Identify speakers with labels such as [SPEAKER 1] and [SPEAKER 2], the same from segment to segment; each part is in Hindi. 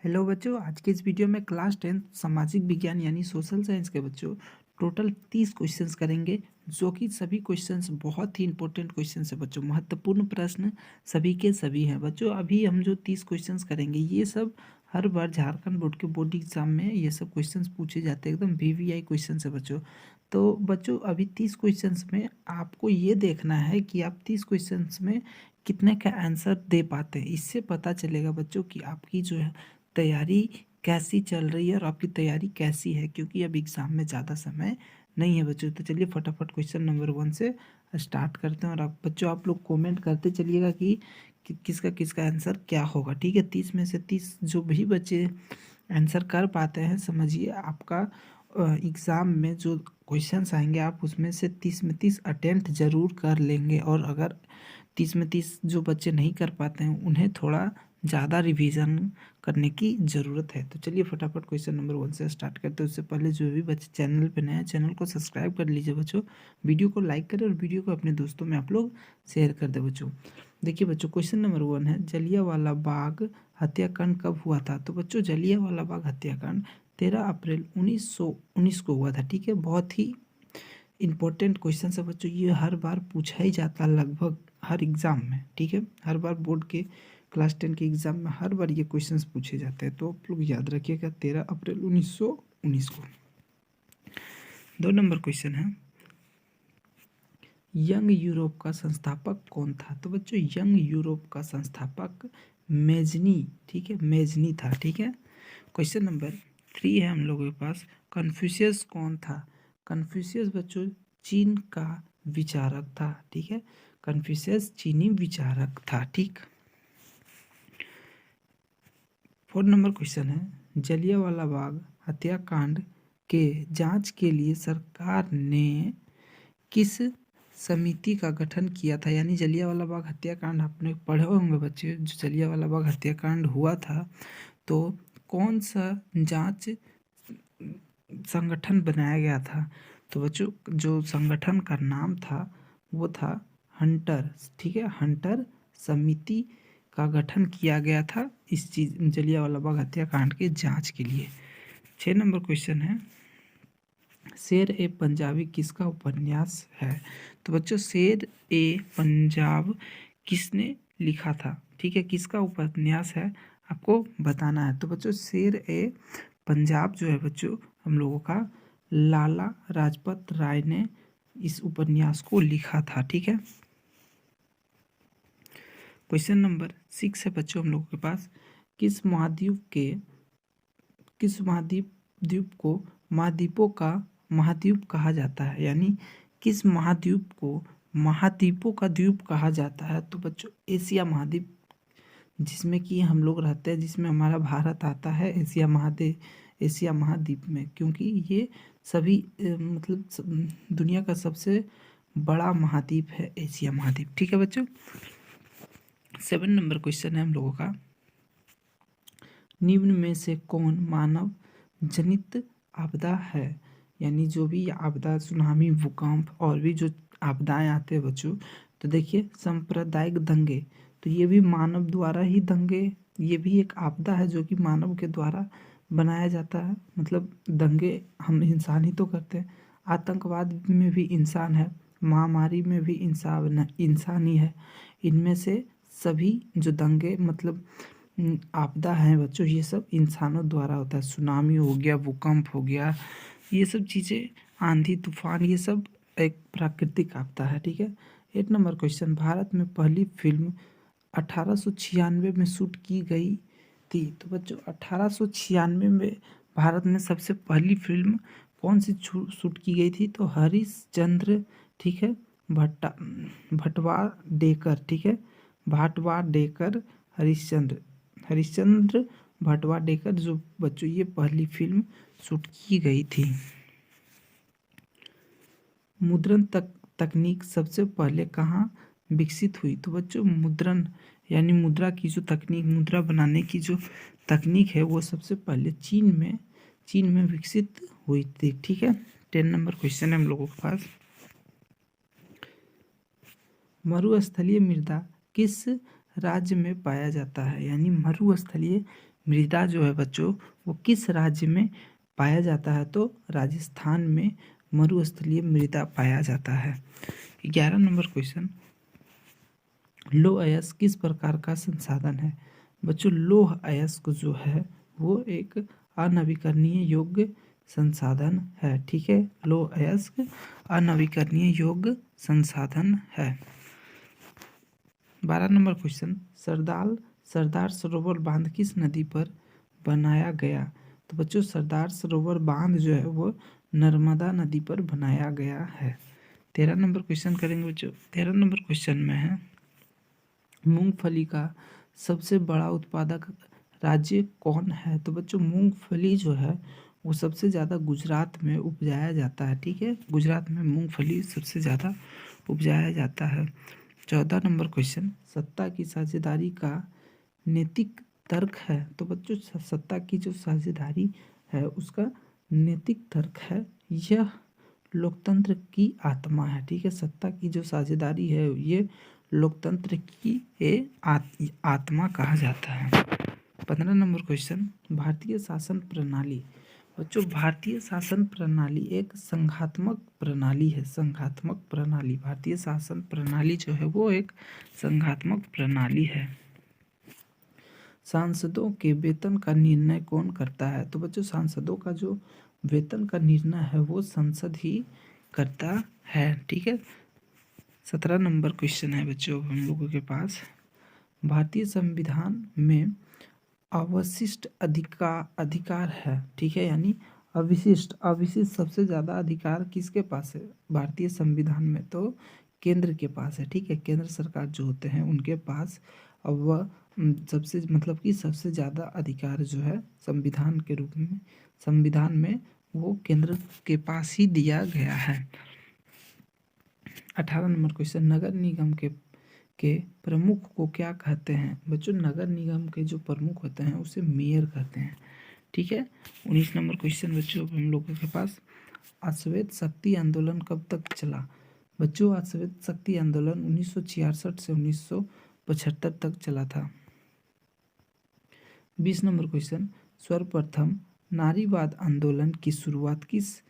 [SPEAKER 1] हेलो बच्चों, आज के इस वीडियो में क्लास 10 सामाजिक विज्ञान यानी सोशल साइंस के बच्चों टोटल 30 क्वेश्चंस करेंगे, जो कि सभी क्वेश्चंस बहुत ही इंपॉर्टेंट क्वेश्चंस है बच्चों। महत्वपूर्ण प्रश्न सभी के सभी हैं बच्चों। अभी हम जो 30 क्वेश्चंस करेंगे ये सब हर बार झारखंड बोर्ड के बोर्ड एग्जाम में ये सब क्वेश्चंस पूछे जाते हैं, एकदम वीवीआई क्वेश्चन है बच्चों। तो बच्चों अभी 30 क्वेश्चंस में आपको ये देखना है कि आप 30 क्वेश्चंस में कितने का आंसर दे पाते हैं। इससे पता चलेगा बच्चों कि आपकी जो है तैयारी कैसी चल रही है और आपकी तैयारी कैसी है, क्योंकि अब एग्ज़ाम में ज़्यादा समय नहीं है बच्चों। तो चलिए फटाफट क्वेश्चन नंबर 1 से स्टार्ट करते हैं। और आप बच्चों आप लोग कमेंट करते चलिएगा कि किसका किसका आंसर क्या होगा, ठीक है। 30 में से 30 जो भी बच्चे आंसर कर पाते हैं, समझिए आपका एग्ज़ाम में जो क्वेश्चंस आएंगे आप उसमें से 30 में 30 अटेम्प्ट ज़रूर कर लेंगे। और अगर 30 में 30 जो बच्चे नहीं कर पाते हैं उन्हें थोड़ा ज़्यादा रिवीजन करने की ज़रूरत है। तो चलिए फटाफट क्वेश्चन नंबर 1 से स्टार्ट करते हैं। उससे पहले जो भी बच्चे चैनल पे नए हैं चैनल को सब्सक्राइब कर लीजिए बच्चों, वीडियो को लाइक करें और वीडियो को अपने दोस्तों में आप लोग शेयर कर दें बच्चों। देखिए बच्चों क्वेश्चन नंबर 1 है, जलियांवाला बाग हत्याकांड कब हुआ था। तो बच्चों जलियांवाला बाग हत्याकांड 13 अप्रैल 1919 को हुआ था, ठीक है। बहुत ही इंपॉर्टेंट क्वेश्चन है बच्चों, ये हर बार पूछा ही जाता है लगभग हर एग्ज़ाम में, ठीक है। हर बार बोर्ड के क्लास 10 के एग्ज़ाम में हर बार ये क्वेश्चंस पूछे जाते हैं, तो आप लोग याद रखिएगा 13 अप्रैल 1919 को। 2 नंबर क्वेश्चन है, यंग यूरोप का संस्थापक कौन था। तो बच्चों यंग यूरोप का संस्थापक मेजनी, ठीक है, मेजनी था, ठीक है। क्वेश्चन नंबर 3 है हम लोगों के पास, कन्फ्यूशियस कौन था। कन्फ्यूशियस बच्चों चीन का विचारक था, ठीक है। कन्फ्यूशियस चीनी विचारक था, ठीक। 4 नंबर क्वेश्चन है, जलियांवाला बाग हत्याकांड के जांच के लिए सरकार ने किस समिति का गठन किया था। यानी जलियांवाला बाग हत्याकांड आपने पढ़े होंगे बच्चे, जो जलियांवाला बाग हत्याकांड हुआ था तो कौन सा जांच संगठन बनाया गया था। तो बच्चों जो संगठन का नाम था वो था हंटर, ठीक है। हंटर समिति का गठन किया गया था इस चीज जलियांवाला बाग हत्याकांड के जांच के लिए। 6 नंबर क्वेश्चन है, शेर ए पंजाबी किसका उपन्यास है। तो बच्चों शेर ए पंजाब किसने लिखा था, ठीक है, किसका उपन्यास है आपको बताना है। तो बच्चों शेर ए पंजाब जो है बच्चों हम लोगों का लाला लाजपत राय ने इस उपन्यास को लिखा था, ठीक है। क्वेश्चन नंबर 6 है बच्चों हम लोगों के पास, किस महाद्वीप द्वीप को महाद्वीपों का महाद्वीप कहा जाता है। यानी किस महाद्वीप को महाद्वीपों का द्वीप कहा जाता है। तो बच्चों एशिया महाद्वीप, जिसमें कि हम लोग रहते हैं, जिसमें हमारा भारत आता है एशिया महाद्वीप में, क्योंकि ये सभी दुनिया का सबसे बड़ा महाद्वीप है एशिया महाद्वीप, ठीक है बच्चों। 7 नंबर क्वेश्चन है हम लोगों का, निम्न में से कौन मानव जनित आपदा है। यानी जो भी आपदा, सुनामी, भूकंप और भी जो आपदाएं आते हैं बच्चों, तो देखिए सांप्रदायिक दंगे, तो ये भी मानव द्वारा ही दंगे, ये भी एक आपदा है जो कि मानव के द्वारा बनाया जाता है। मतलब दंगे हम इंसान ही तो करते हैं, आतंकवाद में भी इंसान है, महामारी में भी इंसान ही है। इनमें से सभी जो दंगे आपदा है बच्चों, ये सब इंसानों द्वारा होता है। सुनामी हो गया, भूकंप हो गया, ये सब चीज़ें, आंधी तूफान, ये सब एक प्राकृतिक आपदा है, ठीक है। 8 नंबर क्वेश्चन, भारत में पहली फिल्म 1896 में शूट की गई थी। तो बच्चों 1896 में भारत में सबसे पहली फिल्म कौन सी शूट की गई थी। तो हरिश्चंद्र, ठीक है, भटवाडेकर, ठीक है, भाटवाडेकर, हरिश्चंद्र भटवाडेकर जो बच्चों ये पहली फिल्म शूट की गई थी। मुद्रण तकनीक सबसे पहले कहाँ विकसित हुई। तो बच्चों मुद्रण यानी मुद्रा की जो तकनीक, मुद्रा बनाने की जो तकनीक है वो सबसे पहले चीन में विकसित हुई थी, ठीक है। 10 नंबर क्वेश्चन है हम लोगों के पास, मरुस्थलीय मृदा किस राज्य में पाया जाता है। यानी मरुस्थलीय मृदा जो है बच्चों वो किस राज्य में पाया जाता है? तो राजस्थान में मरुस्थलीय मृदा पाया जाता है। 11 नंबर क्वेश्चन, लौह अयस्क किस प्रकार का संसाधन है? बच्चों लौह अयस्क जो है वो एक अनवीकरणीय योग्य संसाधन है। ठीक है, लौह अयस्क अनवीकरणीय योग्य संसाधन है। 12 नंबर क्वेश्चन, सरदार सरोवर बांध किस नदी पर बनाया गया? तो बच्चों सरदार सरोवर बांध जो है वो नर्मदा नदी पर बनाया गया है। 13 नंबर क्वेश्चन करेंगे बच्चों। 13 नंबर क्वेश्चन में है, मूंगफली का सबसे बड़ा उत्पादक राज्य कौन है? तो बच्चों मूंगफली जो है वो सबसे ज़्यादा गुजरात में उपजाया जाता है। ठीक है, गुजरात में मूंगफली सबसे ज़्यादा उपजाया जाता है। 14 नंबर क्वेश्चन, सत्ता की साझेदारी का नैतिक तर्क है? तो बच्चों सत्ता की जो साझेदारी है उसका नैतिक तर्क है, यह लोकतंत्र की आत्मा है। ठीक है, सत्ता की जो साझेदारी है ये लोकतंत्र की आत्मा कहा जाता है। 15 नंबर क्वेश्चन, भारतीय शासन प्रणाली। बच्चों भारतीय शासन प्रणाली एक संघात्मक प्रणाली है। संघात्मक प्रणाली, भारतीय शासन प्रणाली जो है वो एक संघात्मक प्रणाली है। सांसदों के वेतन का निर्णय कौन करता है? तो बच्चों सांसदों का जो वेतन का निर्णय है वो संसद ही करता है। ठीक है, 17 नंबर क्वेश्चन है बच्चों हम लोगों के पास, भारतीय संविधान में अवशिष्ट अधिकार है। ठीक है, यानी अविशिष्ट सबसे ज़्यादा अधिकार किसके पास है भारतीय संविधान में? तो केंद्र के पास है। ठीक है, केंद्र सरकार जो होते हैं उनके पास अब वह सबसे मतलब कि सबसे ज़्यादा अधिकार जो है संविधान के रूप में संविधान में वो केंद्र के पास ही दिया गया है। 18 नंबर क्वेश्चन, नगर निगम के प्रमुख को क्या कहते हैं? बच्चों नगर निगम के जो प्रमुख होते हैं उसे मेयर कहते हैं। ठीक है, 19 नंबर क्वेश्चन बच्चों हम लोगों के पास, अश्वेत शक्ति आंदोलन कब तक चला? बच्चों अश्वेत शक्ति आंदोलन 1966 से 1975 तक चला था। 20 नंबर क्वेश्चन, सर्वप्रथम नारीवाद आंदोलन की शुरुआत किस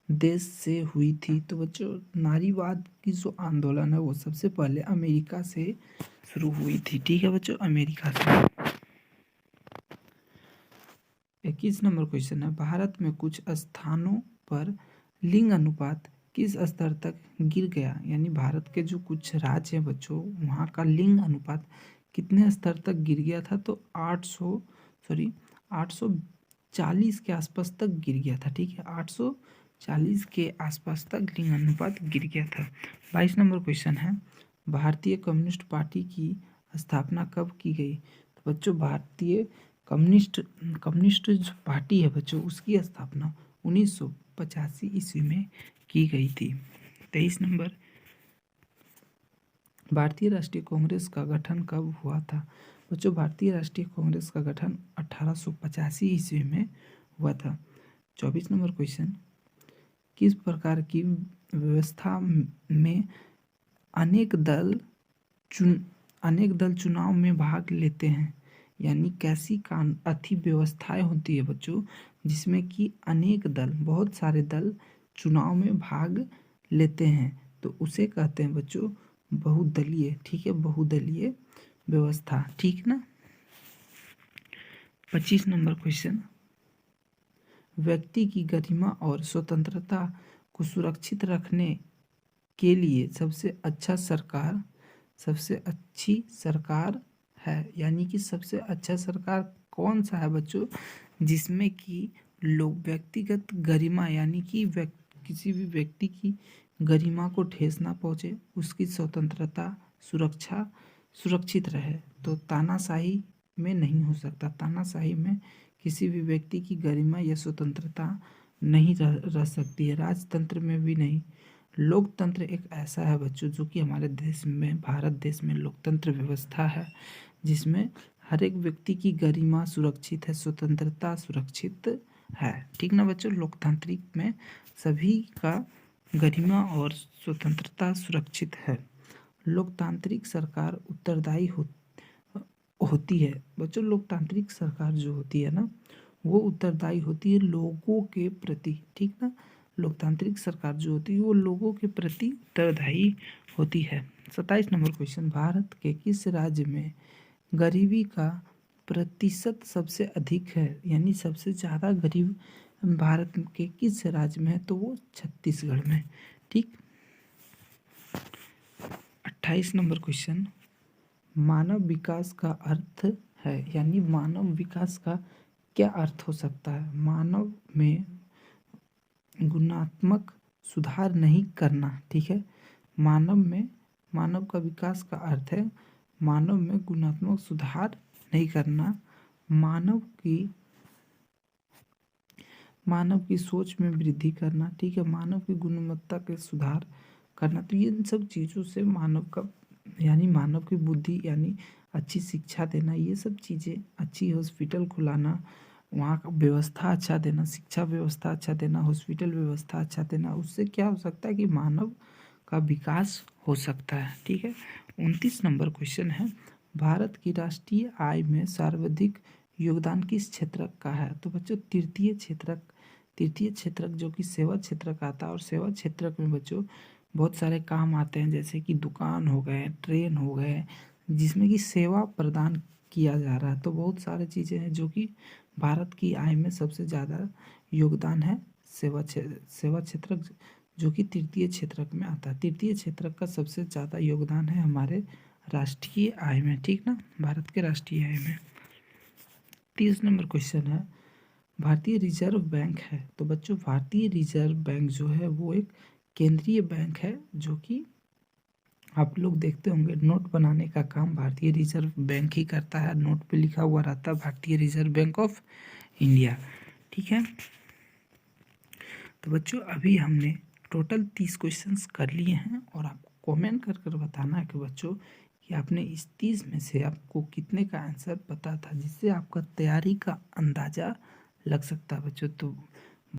[SPEAKER 1] देश से हुई थी? तो बच्चों नारीवाद की जो आंदोलन है वो सबसे पहले अमेरिका से शुरू हुई थी। ठीक है बच्चों, अमेरिका से। 21 नंबर क्वेश्चन है, भारत में कुछ स्थानों पर लिंग अनुपात किस स्तर तक गिर गया? यानी भारत के जो कुछ राज्य हैं बच्चों वहाँ का लिंग अनुपात कितने स्तर तक गिर गया था? तो 840 के आसपास तक गिर गया था। ठीक है, 840 के आसपास तक लिंग अनुपात गिर गया था। 22 नंबर क्वेश्चन है, भारतीय कम्युनिस्ट पार्टी की स्थापना कब की गई? तो बच्चों भारतीय कम्युनिस्ट जो पार्टी है बच्चों उसकी स्थापना 1985 ईस्वी में की गई थी। 23 नंबर, भारतीय राष्ट्रीय कांग्रेस का गठन कब हुआ था? बच्चों भारतीय राष्ट्रीय कांग्रेस का गठन 1885 ईस्वी में हुआ था। 24 नंबर क्वेश्चन, किस प्रकार की व्यवस्था में अनेक दल चुनाव में भाग लेते हैं? यानी कैसी अथी व्यवस्थाएं होती है बच्चों जिसमें कि अनेक दल बहुत सारे दल चुनाव में भाग लेते हैं? तो उसे कहते हैं बच्चों बहुदलीय। ठीक है, बहुदलीय व्यवस्था। ठीक ना। 25 नंबर क्वेश्चन, व्यक्ति की गरिमा और स्वतंत्रता को सुरक्षित रखने के लिए सबसे अच्छी सरकार है, यानी कि सबसे अच्छा सरकार कौन सा है बच्चों जिसमें कि लोग व्यक्तिगत गरिमा यानी कि किसी भी व्यक्ति की गरिमा को ठेस ना पहुँचे, उसकी स्वतंत्रता सुरक्षित रहे। तो तानाशाही में नहीं हो सकता, तानाशाही में किसी भी व्यक्ति की गरिमा या स्वतंत्रता नहीं रह सकती है, राजतंत्र में भी नहीं। लोकतंत्र एक ऐसा है बच्चों जो कि हमारे देश में भारत देश में लोकतंत्र व्यवस्था है जिसमें हर एक व्यक्ति की गरिमा सुरक्षित है, स्वतंत्रता सुरक्षित है। ठीक ना बच्चों, लोकतांत्रिक में सभी का गरिमा और स्वतंत्रता सुरक्षित है। लोकतांत्रिक सरकार होती है बच्चों? लोकतांत्रिक सरकार जो होती है ना, वो उत्तरदायी होती है लोगों के प्रति, ठीक ना? लोकतांत्रिक सरकार जो होती है वो लोगों के प्रति उत्तरदायी होती है। 27 नंबर क्वेश्चन, भारत के किस राज्य में गरीबी का प्रतिशत सबसे अधिक है, यानी सबसे ज़्यादा गरीब भारत के किस राज्य में है? तो वो छत्तीसगढ़ में, ठीक। 28 नंबर क्वेश्चन, मानव विकास का अर्थ है, यानी मानव विकास का क्या अर्थ हो सकता है? मानव में गुणात्मक सुधार नहीं करना, ठीक है। मानव का विकास का अर्थ है मानव में गुणात्मक सुधार नहीं करना, मानव की सोच में वृद्धि करना, ठीक है, मानव की गुणवत्ता के सुधार करना। तो ये इन सब चीज़ों से मानव का यानी मानव की बुद्धि यानी अच्छी शिक्षा देना, ये सब चीज़ें, अच्छी हॉस्पिटल खुलाना, वहाँ का व्यवस्था अच्छा देना, शिक्षा व्यवस्था अच्छा देना, हॉस्पिटल व्यवस्था अच्छा देना, उससे क्या हो सकता है कि मानव का विकास हो सकता है, ठीक है। 29 नंबर क्वेश्चन है, भारत की राष्ट्रीय आय में सर्वाधिक योगदान किस क्षेत्र का है? तो बच्चों तृतीय क्षेत्रक जो कि सेवा क्षेत्रक आता है, और सेवा क्षेत्रक में बच्चों बहुत सारे काम आते हैं, जैसे कि दुकान हो गए, ट्रेन हो गए, जिसमें कि सेवा प्रदान किया जा रहा है। तो बहुत सारी चीज़ें हैं जो कि भारत की आय में सबसे ज़्यादा योगदान है सेवा क्षेत्रक, जो कि तृतीय क्षेत्रक में आता है। तृतीय क्षेत्रक का सबसे ज़्यादा योगदान है हमारे राष्ट्रीय आय में, ठीक ना, भारत के राष्ट्रीय आय में। 30 नंबर क्वेश्चन है, भारतीय रिजर्व बैंक है। तो बच्चों भारतीय रिजर्व बैंक जो है वो एक केंद्रीय बैंक है, जो कि आप लोग देखते होंगे नोट बनाने का काम भारतीय रिजर्व बैंक ही करता है। नोट पे लिखा हुआ रहता है भारतीय रिजर्व बैंक ऑफ इंडिया, ठीक है। तो बच्चों अभी हमने टोटल 30 क्वेश्चंस कर लिए हैं, और आपको कमेंट कर कर बताना है कि बच्चों कि आपने इस 30 में से आपको कितने का आंसर पता था, जिससे आपका तैयारी का अंदाज़ा लग सकता है बच्चों। तो